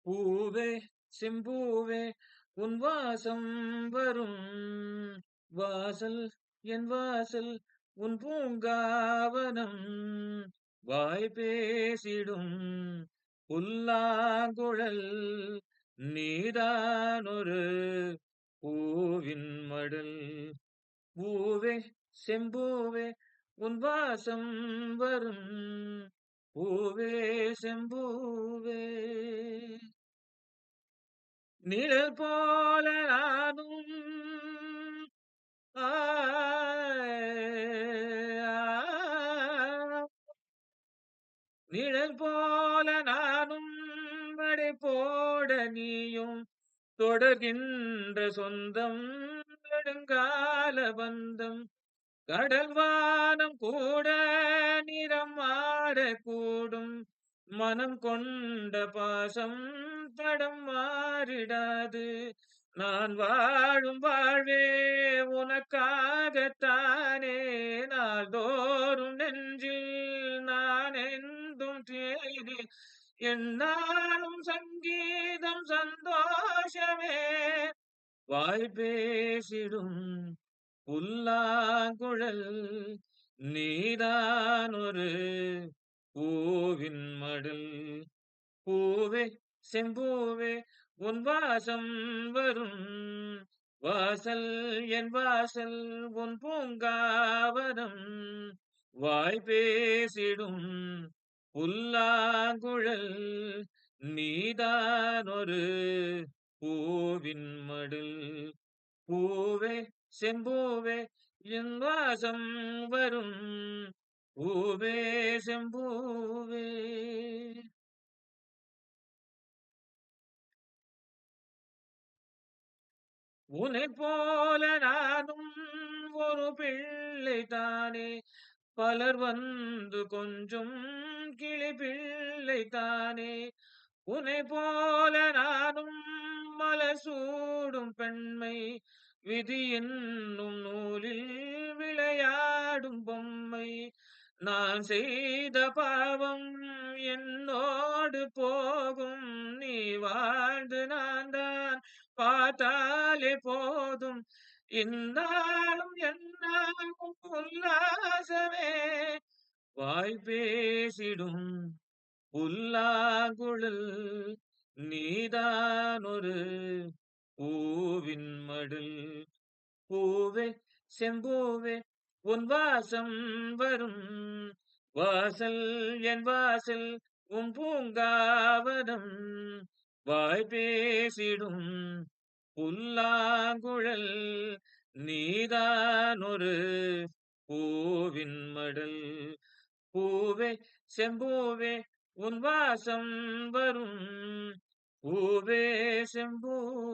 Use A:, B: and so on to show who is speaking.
A: பூவே செம்பூவே உன் வாசம் வரும் வாசல் என் வாசல் உன் பூங்காவனம் வாய் பேசிடும் புல்லாங்குழல் நீதான் ஒரு பூவின் மடல் பூவே செம்பூவே உன் வாசம் வரும் பூவே செம்பூவே நிழல் போல நானும் ஆ, நிழல் போல நானும் வடை போட நீயும் தொடர்கின்ற சொந்தம் நெடுங்கால பந்தம் கடல் வானம் கூட நிறம் மாறக்கூடும் மனம் கொண்ட பாசம் தடம் மாறிடாது நான் வாழும் வாழ்வே உனக்காகத்தானே நாள்தோறும் நெஞ்சில் நான் என்றும் தேடி என்னாலும் சங்கீதம் சந்தோஷமே வாய் பேசிடும் புல்லாங்குழல் நீதான் ஒரு பூவின் மடல் பூவே செம்பூவே உன் வாசம் வரும் வாசல் என் வாசல் உன் பூங்காவனம் வாய் பேசிடும் புல்லாங்குழல் நீதான் ஒரு பூவின் மடல் பூவே செம்பூவே என் வாசம் வரும் பூவே செம்பூவே உனைப் போல நானும் ஒரு பிள்ளைதானே பலர் வந்து கொஞ்சும் கிளி பிள்ளைதானே உனைப் போல நானும் மலர் சூடும் பெண்மை விதி என்னும் நூலில் விளையாடும் பொம்மை நான் செய்த பாவம் என்னோடு போகும் நீ வாழ்ந்து நான் தான் பார்த்தாலே போதும் இந்நாளும் என்னாலும் உல்லாசமே வாய் பேசிடும் புல்லாங்குழல் நீதான் ஒரு பூவின் மடல் பூவே செம்பூவே உன் வாசம் வரும் வாசல் என் வாசல் உன் பூங்காவனம் வாய் பேசிடும் புல்லாங்குழல் நீதான் ஒரு பூவின் மடல் பூவே செம்பூவே உன் வாசம் வரும் பூவே செம்பூவே